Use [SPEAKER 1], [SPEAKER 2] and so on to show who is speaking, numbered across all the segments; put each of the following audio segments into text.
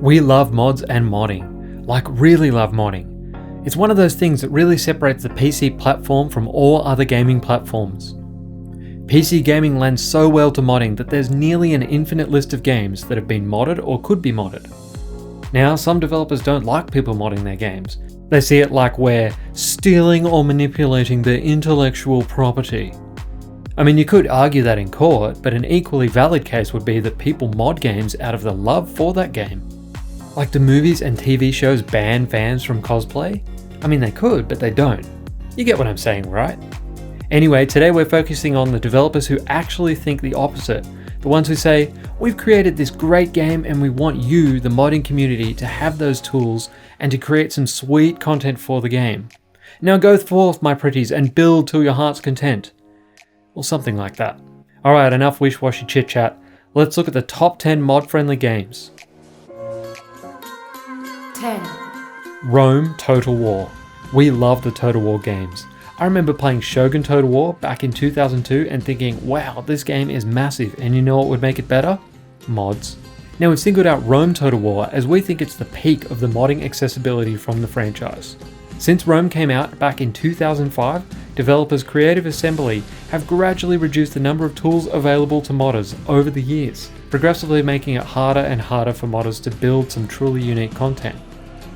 [SPEAKER 1] We love mods and modding, like really love modding. It's one of those things that really separates the PC platform from all other gaming platforms. PC gaming lends so well to modding that there's nearly an infinite list of games that have been modded or could be modded. Now, some developers don't like people modding their games. They see it like we're stealing or manipulating their intellectual property. I mean, you could argue that in court, but an equally valid case would be that people mod games out of the love for that game. Like, do movies and TV shows ban fans from cosplay? I mean, they could, but they don't. You get what I'm saying, right? Anyway, today we're focusing on the developers who actually think the opposite. The ones who say, we've created this great game and we want you, the modding community, to have those tools and to create some sweet content for the game. Now go forth, my pretties, and build till your heart's content. Or something like that. Alright, enough wish-washy chit-chat. Let's look at the top 10 mod-friendly games.
[SPEAKER 2] 10.
[SPEAKER 1] Rome Total War. We love the Total War games. I remember playing Shogun Total War back in 2002 and thinking, wow, this game is massive, and you know what would make it better? Mods. Now we've singled out Rome Total War as we think it's the peak of the modding accessibility from the franchise. Since Rome came out back in 2005, developers Creative Assembly have gradually reduced the number of tools available to modders over the years, progressively making it harder and harder for modders to build some truly unique content.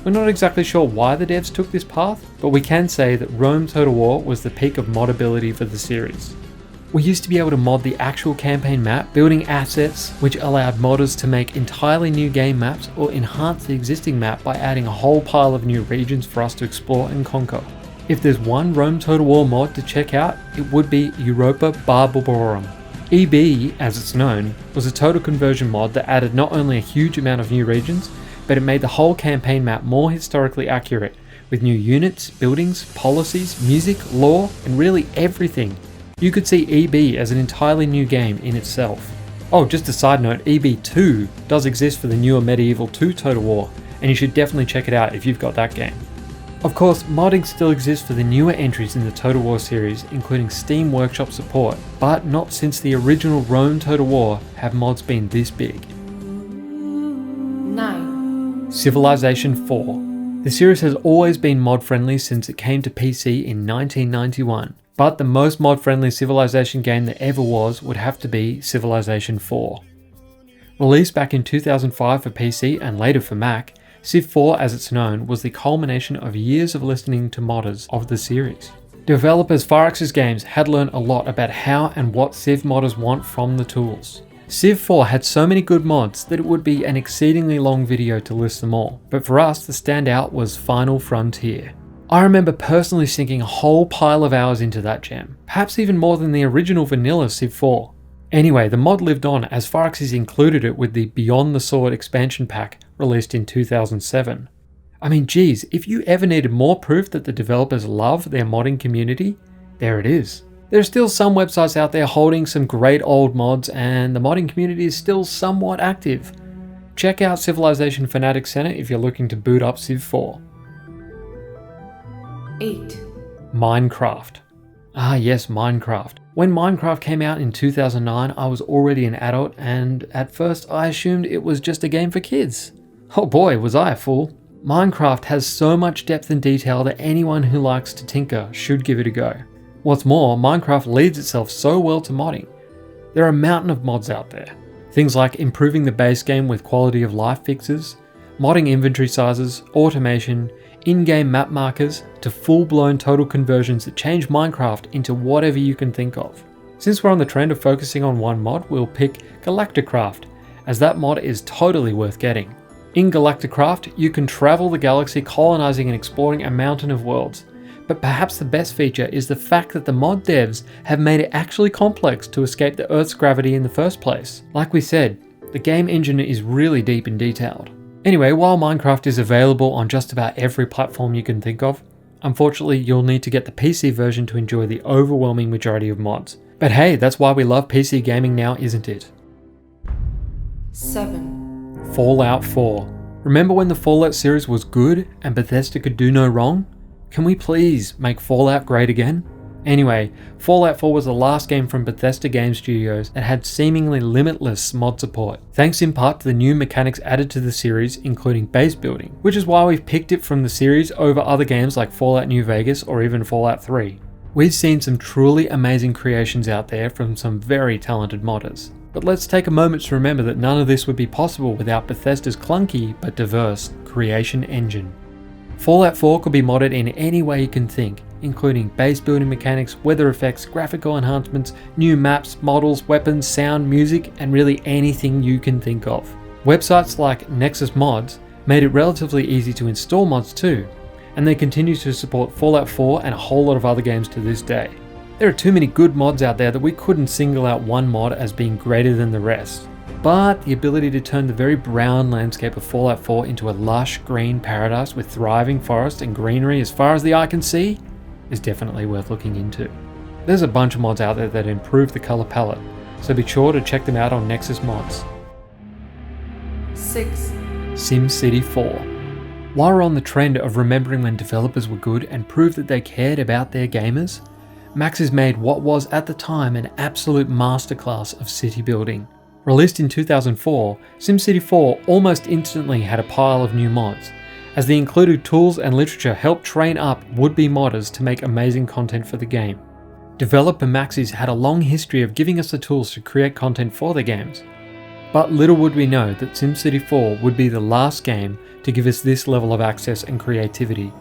[SPEAKER 1] We're not exactly sure why the devs took this path, but we can say that Rome Total War was the peak of moddability for the series. We used to be able to mod the actual campaign map, building assets which allowed modders to make entirely new game maps or enhance the existing map by adding a whole pile of new regions for us to explore and conquer. If there's one Rome Total War mod to check out, it would be Europa Barbarorum. EB, as it's known, was a total conversion mod that added not only a huge amount of new regions, but it made the whole campaign map more historically accurate, with new units, buildings, policies, music, lore, and really everything. You could see EB as an entirely new game in itself. Oh, just a side note, EB2 does exist for the newer Medieval 2 Total War, and you should definitely check it out if you've got that game. Of course, modding still exists for the newer entries in the Total War series, including Steam Workshop support, but not since the original Rome Total War have mods been this big.
[SPEAKER 2] 9.
[SPEAKER 1] Civilization 4. The series has always been mod-friendly since it came to PC in 1991, but the most mod-friendly Civilization game there ever was would have to be Civilization 4. Released back in 2005 for PC and later for Mac, Civ 4 as it's known was the culmination of years of listening to modders of the series. Developers Firaxis Games had learned a lot about how and what Civ modders want from the tools. Civ 4 had so many good mods that it would be an exceedingly long video to list them all, but for us the standout was Final Frontier. I remember personally sinking a whole pile of hours into that gem, perhaps even more than the original vanilla Civ 4. Anyway, the mod lived on as Firaxis included it with the Beyond the Sword expansion pack released in 2007. I mean, geez, if you ever needed more proof that the developers love their modding community, there it is. There are still some websites out there holding some great old mods, and the modding community is still somewhat active. Check out Civilization Fanatics Center if you're looking to boot up Civ 4.
[SPEAKER 2] 8.
[SPEAKER 1] Minecraft. Ah yes, Minecraft. When Minecraft came out in 2009, I was already an adult, and at first I assumed it was just a game for kids. Oh boy, was I a fool. Minecraft has so much depth and detail that anyone who likes to tinker should give it a go. What's more, Minecraft leads itself so well to modding. There are a mountain of mods out there. Things like improving the base game with quality of life fixes, modding inventory sizes, automation, in-game map markers, to full-blown total conversions that change Minecraft into whatever you can think of. Since we're on the trend of focusing on one mod, we'll pick Galacticraft, as that mod is totally worth getting. In Galacticraft, you can travel the galaxy colonizing and exploring a mountain of worlds. But perhaps the best feature is the fact that the mod devs have made it actually complex to escape the Earth's gravity in the first place. Like we said, the game engine is really deep and detailed. Anyway, while Minecraft is available on just about every platform you can think of, unfortunately you'll need to get the PC version to enjoy the overwhelming majority of mods. But hey, that's why we love PC gaming now, isn't it?
[SPEAKER 2] 7.
[SPEAKER 1] Fallout 4. Remember when the Fallout series was good and Bethesda could do no wrong? Can we please make Fallout great again? Anyway, Fallout 4 was the last game from Bethesda Game Studios that had seemingly limitless mod support, thanks in part to the new mechanics added to the series, including base building, which is why we've picked it from the series over other games like Fallout New Vegas or even Fallout 3. We've seen some truly amazing creations out there from some very talented modders. But let's take a moment to remember that none of this would be possible without Bethesda's clunky but diverse creation engine. Fallout 4 could be modded in any way you can think, including base building mechanics, weather effects, graphical enhancements, new maps, models, weapons, sound, music, and really anything you can think of. Websites like Nexus Mods made it relatively easy to install mods too, and they continue to support Fallout 4 and a whole lot of other games to this day. There are too many good mods out there that we couldn't single out one mod as being greater than the rest. But the ability to turn the very brown landscape of Fallout 4 into a lush green paradise with thriving forest and greenery as far as the eye can see is definitely worth looking into. There's a bunch of mods out there that improve the color palette, so be sure to check them out on Nexus Mods.
[SPEAKER 2] 6.
[SPEAKER 1] SimCity 4. While we're on the trend of remembering when developers were good and proved that they cared about their gamers, Maxis made what was at the time an absolute masterclass of city building. Released in 2004, SimCity 4 almost instantly had a pile of new mods, as the included tools and literature helped train up would-be modders to make amazing content for the game. Developer Maxis had a long history of giving us the tools to create content for their games, but little would we know that SimCity 4 would be the last game to give us this level of access and creativity.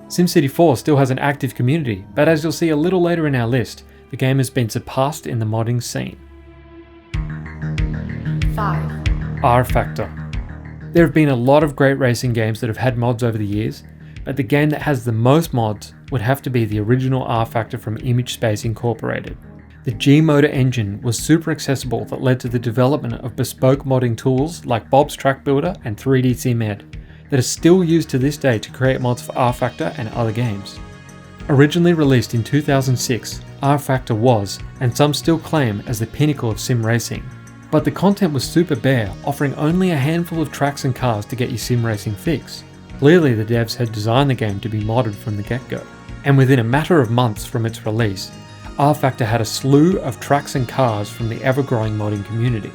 [SPEAKER 1] SimCity 4 still has an active community, but as you'll see a little later in our list, the game has been surpassed in the modding scene.
[SPEAKER 2] 5.
[SPEAKER 1] R-Factor. There have been a lot of great racing games that have had mods over the years, but the game that has the most mods would have to be the original R-Factor from Image Space Incorporated. The G-Motor engine was super accessible that led to the development of bespoke modding tools like Bob's Track Builder and 3D SimEd that are still used to this day to create mods for R-Factor and other games. Originally released in 2006, R-Factor was, and some still claim, as the pinnacle of sim racing. But the content was super bare, offering only a handful of tracks and cars to get your sim racing fix. Clearly the devs had designed the game to be modded from the get-go. And within a matter of months from its release, R-Factor had a slew of tracks and cars from the ever-growing modding community.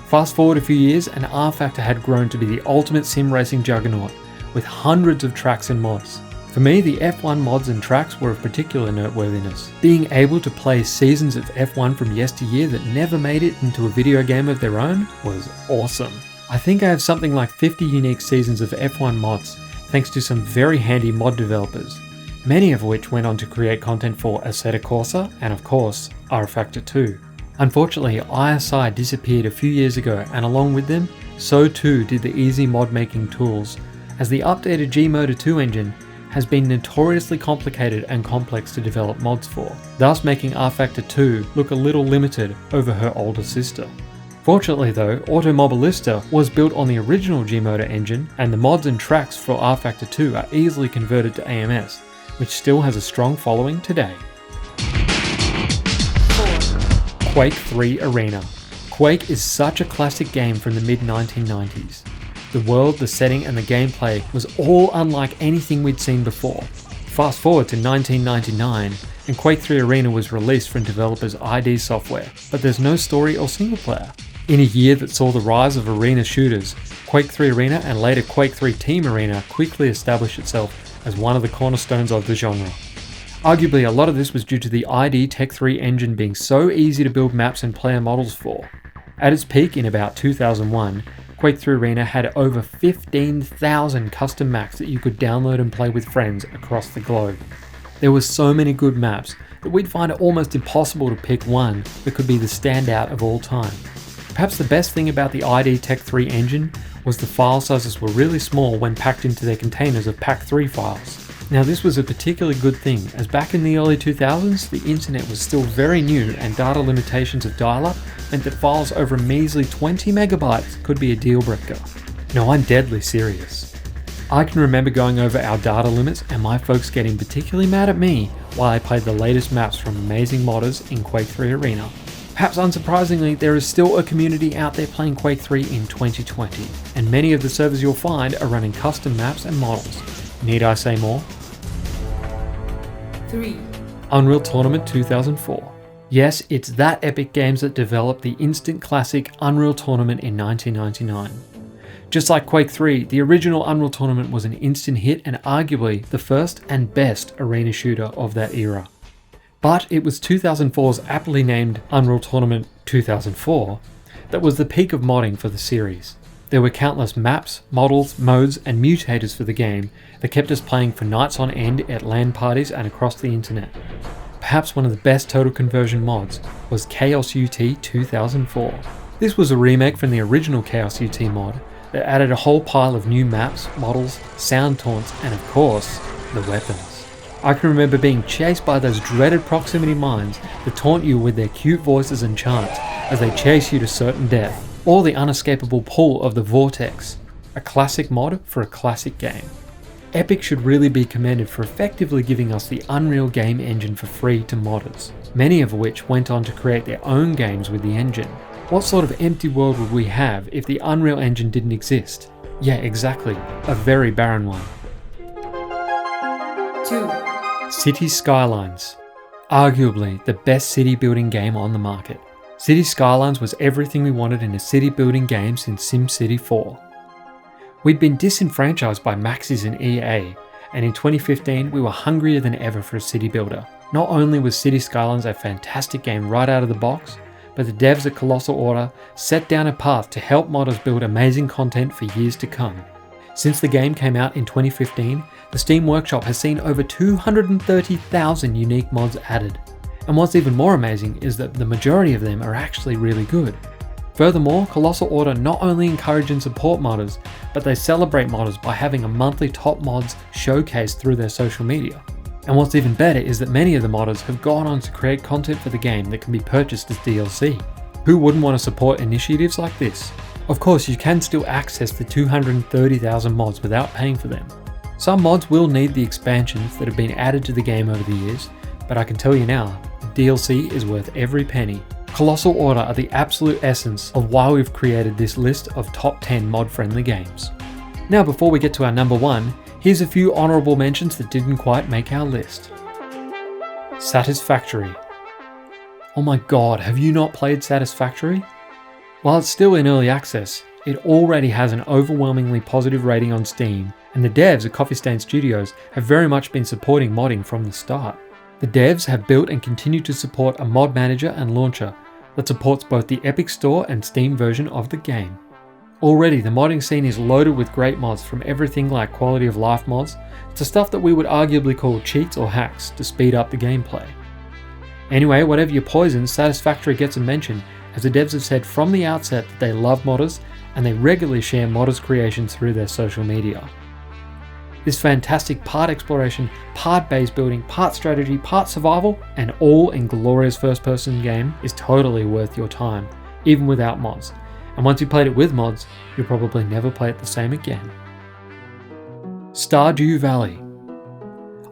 [SPEAKER 1] Fast forward a few years and R-Factor had grown to be the ultimate sim racing juggernaut, with hundreds of tracks and mods. For me, the F1 mods and tracks were of particular noteworthiness. Being able to play seasons of F1 from yesteryear that never made it into a video game of their own was awesome. I think I have something like 50 unique seasons of F1 mods, thanks to some very handy mod developers, many of which went on to create content for Assetto Corsa and of course, R-Factor 2. Unfortunately, ISI disappeared a few years ago, and along with them, so too did the easy mod making tools, as the updated G-Motor 2 engine has been notoriously complicated and complex to develop mods for, thus making R-Factor 2 look a little limited over her older sister. Fortunately though, Automobilista was built on the original G-Motor engine, and the mods and tracks for R-Factor 2 are easily converted to AMS, which still has a strong following today.
[SPEAKER 2] 4.
[SPEAKER 1] Quake 3 Arena. Quake is such a classic game from the mid-1990s. The world, the setting, and the gameplay was all unlike anything we'd seen before. Fast forward to 1999, and Quake 3 Arena was released from developers ID Software, but there's no story or single player. In a year that saw the rise of arena shooters, Quake 3 Arena and later Quake 3 Team Arena quickly established itself as one of the cornerstones of the genre. Arguably, a lot of this was due to the ID Tech 3 engine being so easy to build maps and player models for. At its peak in about 2001, Quake 3 Arena had over 15,000 custom maps that you could download and play with friends across the globe. There were so many good maps that we'd find it almost impossible to pick one that could be the standout of all time. Perhaps the best thing about the ID Tech 3 engine was the file sizes were really small when packed into their containers of Pack3 files. Now this was a particularly good thing, as back in the early 2000s, the internet was still very new and data limitations of dial-up meant that files over a measly 20 megabytes could be a deal breaker. No, I'm deadly serious. I can remember going over our data limits and my folks getting particularly mad at me while I played the latest maps from amazing modders in Quake 3 Arena. Perhaps unsurprisingly, there is still a community out there playing Quake 3 in 2020, and many of the servers you'll find are running custom maps and models. Need I say more?
[SPEAKER 2] 3.
[SPEAKER 1] Unreal Tournament 2004. Yes, it's that Epic Games that developed the instant classic Unreal Tournament in 1999. Just like Quake 3, the original Unreal Tournament was an instant hit and arguably the first and best arena shooter of that era. But it was 2004's aptly named Unreal Tournament 2004 that was the peak of modding for the series. There were countless maps, models, modes, and mutators for the game that kept us playing for nights on end at LAN parties and across the internet. Perhaps one of the best total conversion mods was Chaos UT 2004. This was a remake from the original Chaos UT mod that added a whole pile of new maps, models, sound taunts, and of course, the weapons. I can remember being chased by those dreaded proximity mines that taunt you with their cute voices and chants as they chase you to certain death, or the unescapable pull of the Vortex, a classic mod for a classic game. Epic should really be commended for effectively giving us the Unreal game engine for free to modders, many of which went on to create their own games with the engine. What sort of empty world would we have if the Unreal Engine didn't exist? Yeah, exactly, a very barren one.
[SPEAKER 2] 2.
[SPEAKER 1] Cities Skylines. Arguably the best city building game on the market. Cities Skylines was everything we wanted in a city building game since SimCity 4. We'd been disenfranchised by Maxis and EA, and in 2015 we were hungrier than ever for a city builder. Not only was Cities Skylines a fantastic game right out of the box, but the devs at Colossal Order set down a path to help modders build amazing content for years to come. Since the game came out in 2015, the Steam Workshop has seen over 230,000 unique mods added. And what's even more amazing is that the majority of them are actually really good. Furthermore, Colossal Order not only encourage and support modders, but they celebrate modders by having a monthly top mods showcased through their social media. And what's even better is that many of the modders have gone on to create content for the game that can be purchased as DLC. Who wouldn't want to support initiatives like this? Of course, you can still access the 230,000 mods without paying for them. Some mods will need the expansions that have been added to the game over the years, but I can tell you now, the DLC is worth every penny. Colossal Order are the absolute essence of why we've created this list of top 10 mod-friendly games. Now before we get to our number 1, here's a few honourable mentions that didn't quite make our list. Satisfactory. Oh my god, have you not played Satisfactory? While it's still in early access, it already has an overwhelmingly positive rating on Steam, and the devs at Coffee Stain Studios have very much been supporting modding from the start. The devs have built and continue to support a mod manager and launcher that supports both the Epic Store and Steam version of the game. Already, the modding scene is loaded with great mods, from everything like quality of life mods to stuff that we would arguably call cheats or hacks to speed up the gameplay. Anyway, whatever your poison, Satisfactory gets a mention, as the devs have said from the outset that they love modders and they regularly share modders' creations through their social media. This fantastic part exploration, part base building, part strategy, part survival, and all in glorious first-person game is totally worth your time, even without mods. And once you've played it with mods, you'll probably never play it the same again. Stardew Valley.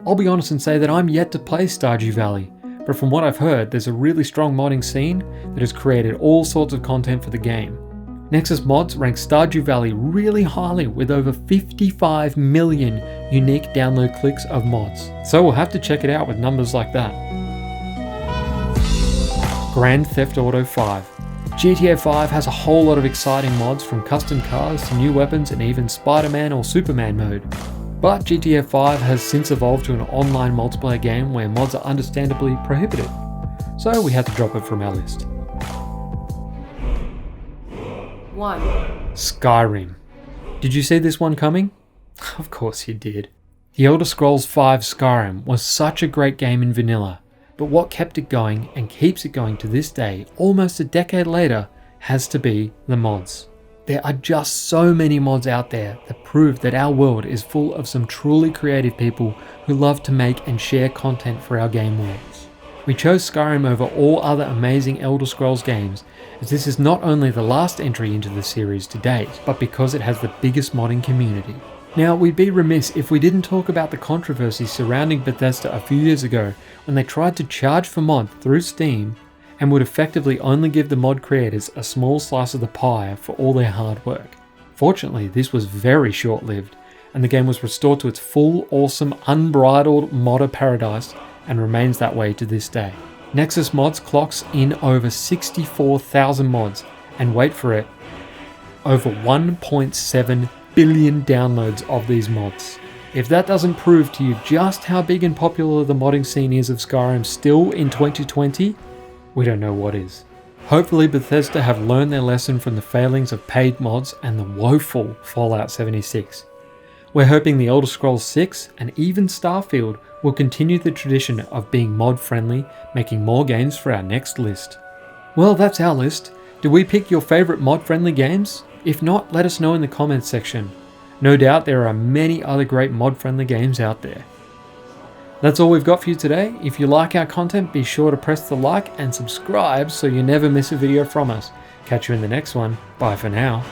[SPEAKER 1] I'll be honest and say that I'm yet to play Stardew Valley, but from what I've heard, there's a really strong modding scene that has created all sorts of content for the game. Nexus Mods ranks Stardew Valley really highly with over 55 million unique download clicks of mods, so we'll have to check it out with numbers like that. Grand Theft Auto 5. GTA 5 has a whole lot of exciting mods, from custom cars to new weapons and even Spider-Man or Superman mode. But GTA 5 has since evolved to an online multiplayer game where mods are understandably prohibited, so we had to drop it from our list.
[SPEAKER 2] 1.
[SPEAKER 1] Skyrim. Did you see this one coming? Of course you did. The Elder Scrolls V Skyrim was such a great game in vanilla, but what kept it going and keeps it going to this day, almost a decade later, has to be the mods. There are just so many mods out there that prove that our world is full of some truly creative people who love to make and share content for our game worlds. We chose Skyrim over all other amazing Elder Scrolls games, as this is not only the last entry into the series to date, but because it has the biggest modding community. Now, we'd be remiss if we didn't talk about the controversy surrounding Bethesda a few years ago when they tried to charge for mods through Steam and would effectively only give the mod creators a small slice of the pie for all their hard work. Fortunately, this was very short-lived, and the game was restored to its full, awesome, unbridled modder paradise and remains that way to this day. Nexus Mods clocks in over 64,000 mods, and wait for it, over 1.7 billion downloads of these mods. If that doesn't prove to you just how big and popular the modding scene is of Skyrim still in 2020, we don't know what is. Hopefully Bethesda have learned their lesson from the failings of paid mods and the woeful Fallout 76. We're hoping the Elder Scrolls 6 and even Starfield will continue the tradition of being mod friendly, making more games for our next list. Well, that's our list. Did we pick your favourite mod friendly games? If not, let us know in the comments section. No doubt there are many other great mod friendly games out there. That's all we've got for you today. If you like our content, be sure to press the like and subscribe so you never miss a video from us. Catch you in the next one. Bye for now.